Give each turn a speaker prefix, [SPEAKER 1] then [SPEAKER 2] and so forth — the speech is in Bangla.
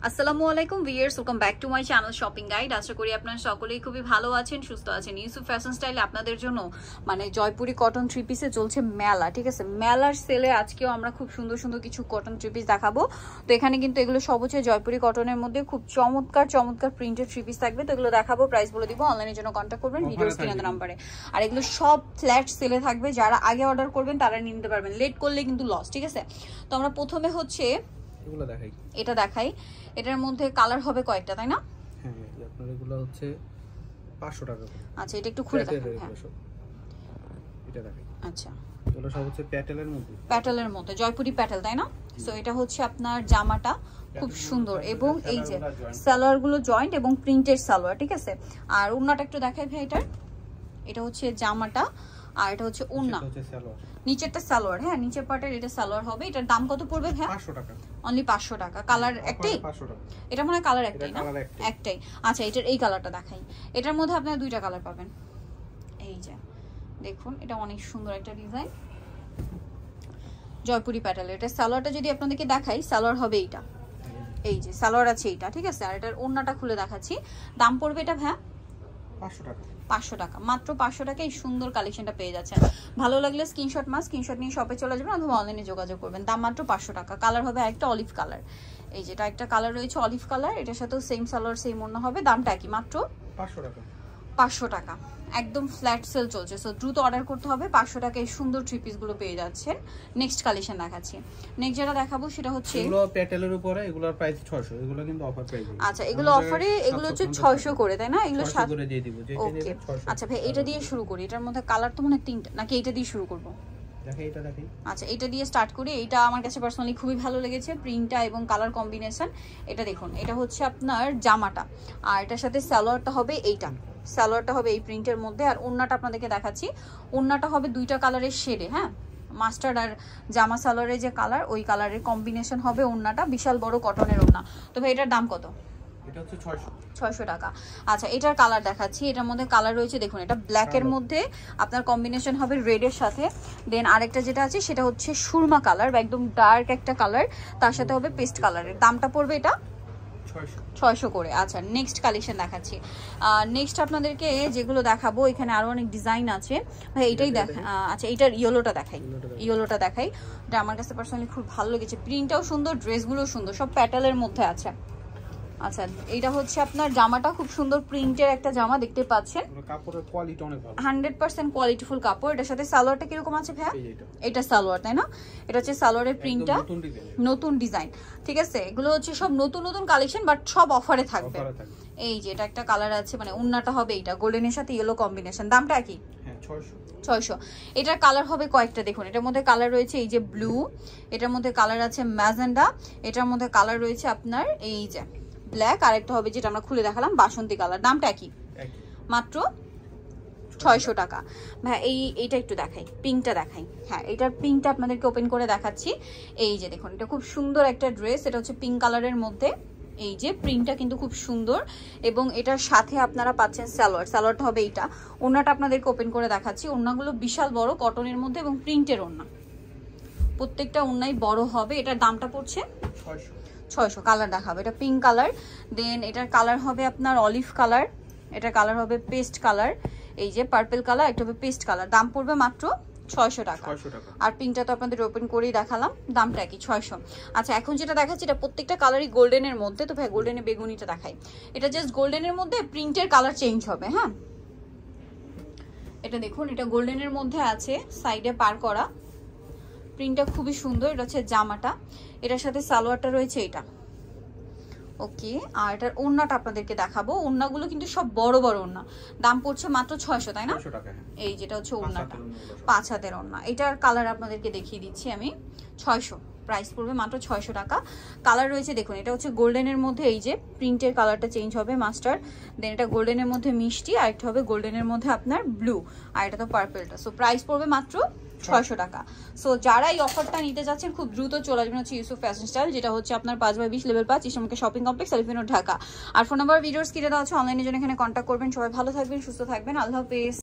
[SPEAKER 1] আসসালামু আলাইকুম viewers, welcome back to my channel shopping guide. আশা করি আপনারা সকলেই খুবই ভালো আছেন, সুস্থ আছেন। ইউসুফ ফ্যাশন স্টাইলে আপনাদের জন্য মানে জয়পুরি কটন থ্রি পিসে চলছে মেলা, ঠিক আছে? মেলার সেলে আজকেও আমরা খুব সুন্দর সুন্দর কিছু কটন থ্রি পিস দেখাবো। তো এখানে কিন্তু এগুলো সব হচ্ছে জয়পুরি কটনের মধ্যে খুব চমৎকার চমৎকার প্রিন্টেড থ্রি পিস থাকবে। তো এগুলো দেখাবো, প্রাইস বলে দিব, অনলাইনের জন্য কন্ট্যাক্ট করবেন ভিডিও স্ক্রিনের নাম্বারে। আর এগুলো সব ফ্ল্যাট সেলে থাকবে, যারা আগে অর্ডার করবেন তারা নিয়ে নিতে পারবেন, লেট করলে কিন্তু লস, ঠিক আছে? তো আমরা প্রথমে হচ্ছে এটা দেখাই। এটার মধ্যে কালার হবে কয়েকটা, তাই না?
[SPEAKER 2] হ্যাঁ, আপনার এগুলো হচ্ছে 500 টাকা।
[SPEAKER 1] আচ্ছা, এটা একটু খুলে দেখান। হ্যাঁ,
[SPEAKER 2] এটা দেখাই।
[SPEAKER 1] আচ্ছা,
[SPEAKER 2] এগুলো সব হচ্ছে প্যাটেলের মধ্যে,
[SPEAKER 1] প্যাটেলের মধ্যে জয়পুরি প্যাটেল, তাই না? সো এটা হচ্ছে আপনার জামাটা খুব সুন্দর, এবং এই যে সালোয়ার গুলো জয়েন্ট এবং প্রিন্টেড সালোয়ার, ঠিক আছে? আর ওড়নাটা একটু দেখাই ভাই। এটা হচ্ছে জামাটা, আর এটা হচ্ছে ওড়না, নিচেরটা সালোয়ার। হ্যাঁ, নিচের পার্টের এটা সালোয়ার হবে। এটার দাম কত পড়বে ভাই? 500 টাকা, অনলি 500 টাকা। কালার একটাই? 500 টাকা। এটা মনে হয় কালার একটাই না? একটাই। আচ্ছা, এটার এই কালারটা দেখাই। এটার মধ্যে আপনারা দুইটা কালার পাবেন। এই যে দেখুন, এটা অনেক সুন্দর একটা ডিজাইন, জয়পুরি প্যাটেল। এটা সালোয়ারটা যদি আপনাদেরকে দেখাই, সালোয়ার হবে এইটা, এই যে সালোয়ার আছে এইটা, ঠিক আছে? আর এটার ওড়নাটা খুলে দেখাচ্ছি। দাম পড়বে এটা ভাই
[SPEAKER 2] 500 টাকা। 500
[SPEAKER 1] টাকা, মাত্র 500 টাকা এই সুন্দর কালেকশনটা পেয়ে যাচ্ছেন। ভালো লাগলে স্ক্রিনশট নিয়ে শপে চলে যাবেন অথবা অনলাইনে যোগাযোগ করবেন। দাম মাত্র 500 টাকা। কালার হবে একটা অলিভ কালার, এই যেটা একটা কালার রয়েছে অলিভ কালার। এটার সাথেও সেম সালোয়ার সেম ওড়না হবে। দামটা কি? মাত্র
[SPEAKER 2] 500 টাকা।
[SPEAKER 1] 500 টাকা, একদম ফ্ল্যাট সেল চলছে। সো দ্রুত অর্ডার করতে হবে। 500 টাকা এই সুন্দর থ্রি পিস গুলো পেয়ে যাচ্ছেন। নেক্সট কালেকশন দেখাচ্ছি। নেক্সট যেটা দেখাবো সেটা হচ্ছে
[SPEAKER 2] এগুলো প্যাটেলের উপরে, এগুলোর প্রাইস 600। এগুলো কিন্তু অফার প্রাইস।
[SPEAKER 1] আচ্ছা, এগুলো অফারে, এগুলো হচ্ছে 600 করে, তাই না? এগুলো
[SPEAKER 2] 700 করে দিয়ে দিব। যেটা
[SPEAKER 1] নেবে 600। আচ্ছা ভাই, এটা দিয়ে শুরু করি। এটার মধ্যে কালার তো মনে হয় তিনটা, নাকি এটা দিয়ে শুরু করব?
[SPEAKER 2] দেখেন এটা দেখেন।
[SPEAKER 1] আচ্ছা, এটা দিয়ে স্টার্ট করি। এটা আমার কাছে পার্সোনালি খুবই ভালো লেগেছে, প্রিন্টটা এবং কালার কম্বিনেশন। এটা দেখুন, এটা হচ্ছে আপনার জামাটা, আর এটার সাথে সালোয়ারটা হবে এইটা, সালোয়ারটা হবে এই প্রিন্টের মধ্যে। আর ওড়নাটা আপনাদেরকে দেখাচ্ছি, ওড়নাটা হবে দুইটা কালারের শেডে। হ্যাঁ, মাস্টার্ড আর জামা সালোয়ারের যে কালার, ওই কালারের কম্বিনেশন হবে ওড়নাটা। বিশাল বড় কটনের ওড়না। তো ভাই এটার দাম কত?
[SPEAKER 2] এটা হচ্ছে 600
[SPEAKER 1] টাকা। আচ্ছা, এটার কালার দেখাচ্ছি। এটার মধ্যে কালার রয়েছে দেখুন, এটা ব্ল্যাক এর মধ্যে আপনার কম্বিনেশন হবে রেড এর সাথে। দেন আরেকটা যেটা আছে সেটা হচ্ছে সুরমা কালার বা একদম ডার্ক একটা কালার, তার সাথে হবে পেস্ট কালারের। দামটা পড়বে এটা 600 করে। আচ্ছা, নেক্সট কালেকশন দেখাচ্ছি। নেক্সট আপনাদেরকে যেগুলো দেখাবো, এখানে আরো অনেক ডিজাইন আছে ভাই। এইটাই আচ্ছা, এইটার ইয়েলোটা দেখাই। এটা আমার কাছে পার্সোনালি খুব ভালো লেগেছে, প্রিন্টটাও সুন্দর, ড্রেসগুলোও সুন্দর, সব প্যাটেলের মধ্যে আছে। আচ্ছা, এটা হচ্ছে আপনার জামাটা, খুব সুন্দর প্রিন্টের একটা জামা দেখতে পাচ্ছেন।
[SPEAKER 2] কাপড়ের কোয়ালিটি অনেক ভালো,
[SPEAKER 1] 100% কোয়ালিটিফুল কাপড়। এটার সাথে সালোয়ারটা কিরকম আছে ভাই? এটা সালোয়ার, তাই না? এটা হচ্ছে সালোয়ারের প্রিন্টটা, নতুন ডিজাইন, ঠিক আছে? এগুলো হচ্ছে সব নতুন নতুন কালেকশন, বাট সব অফারে থাকবে। এই যে এটা একটা কালার আছে, মানে ওন্নাটা হবে এইটা গোল্ডেনের সাথে ইয়েলো কম্বিনেশন। দামটা কি? 600। এটার কালার হবে কয়েকটা, দেখুন এটার মধ্যে কালার রয়েছে এই যে ব্লু, এটার মধ্যে কালার আছে ম্যাজেন্ডা, এটার মধ্যে কালার রয়েছে আপনার এই যে ব্ল্যাক, আর একটা হবে যেটা আমরা খুলে দেখালাম বাসন্তী কালার। দামটা কি? মাত্র 600 টাকা। ভাই এইটা একটু দেখাই, পিঙ্কটা দেখাই। হ্যাঁ, এটার পিঙ্কটা আপনাদেরকে ওপেন করে দেখাচ্ছি। এই যে দেখুন, এটা খুব সুন্দর একটা ড্রেস। এটা হচ্ছে পিঙ্ক কালারের মধ্যে, এই যে প্রিন্টটা কিন্তু খুব সুন্দর, এবং এটার সাথে আপনারা পাচ্ছেন সালোয়ারটা হবে এইটা। ওড়নাটা আপনাদেরকে ওপেন করে দেখাচ্ছি। ওড়নাগুলো বিশাল বড় কটনের মধ্যে এবং প্রিন্টের ওড়না, প্রত্যেকটা ওড়নাই বড় হবে। এটার দামটা পড়ছে 600। কালার দেখাবো, এটা পিঙ্ক কালার, দেন এটার কালার হবে আপনার অলিভ কালার, এটার কালার হবে পেস্ট কালার, এই যে পার্পল কালার, একটা হবে পেস্ট কালার। দাম পড়বে মাত্র 600 টাকা। আর পিঙ্কটা তো আপনাদের ওপেন করেই দেখালাম, দামটা কি? 600। আচ্ছা, এখন যেটা দেখাচ্ছি এটা প্রত্যেকটা কালারই গোল্ডেনের মধ্যে। তো ভাই গোল্ডেনের বেগুনিটা দেখাই। এটা জাস্ট গোল্ডেনের মধ্যে, প্রিন্টের কালার চেঞ্জ হবে। হ্যাঁ, এটা দেখুন, এটা গোল্ডেনের মধ্যে আছে, সাইডে পার করা, প্রিন্টটা খুবই সুন্দর। এটা হচ্ছে জামাটা, এটার সাথে সালোয়ারটা রয়েছে এটা। ওকে, আর এটার ওড়নাটা আপনাদেরকে দেখাবো। ওড়নাগুলো কিন্তু সব বড় বড় ওড়না। দাম পড়ছে মাত্র 600, তাই না? এই যেটা হচ্ছে ওড়নাটা, 5 হাতের ওড়না। এটার কালার আপনাদেরকে দেখিয়ে দিচ্ছি আমি। 600 প্রাইস পড়বে, মাত্র 600 টাকা। কালার রয়েছে দেখুন, এটা হচ্ছে গোল্ডেনের মধ্যে, এই যে প্রিন্টের কালারটা চেঞ্জ হবে মাস্টার্ড, দেন এটা গোল্ডেনের মধ্যে মিষ্টি, আর একটা হবে গোল্ডেনের মধ্যে আপনার ব্লু, আর এটা তো পার্পলটা। সো প্রাইস পড়বে মাত্র 600 টাকা। সো যারা এই অফারটা নিতে যাচ্ছেন খুব দ্রুত চলে আসবেন হচ্ছে ইউসুফ ফ্যাশন স্টাইল, যেটা হচ্ছে আপনার 5/20 লেভেল 5 ইসলামকে shopping complex, Elephant Road, Dhaka. আর ফোন নাম্বার ভিডিওস কিনে দেওয়া আছে, অনলাইনের জন্য এখানে কন্ট্যাক্ট করবেন। সবাই ভালো থাকবেন, সুস্থ থাকবেন, আল্লাহ হাফেজ।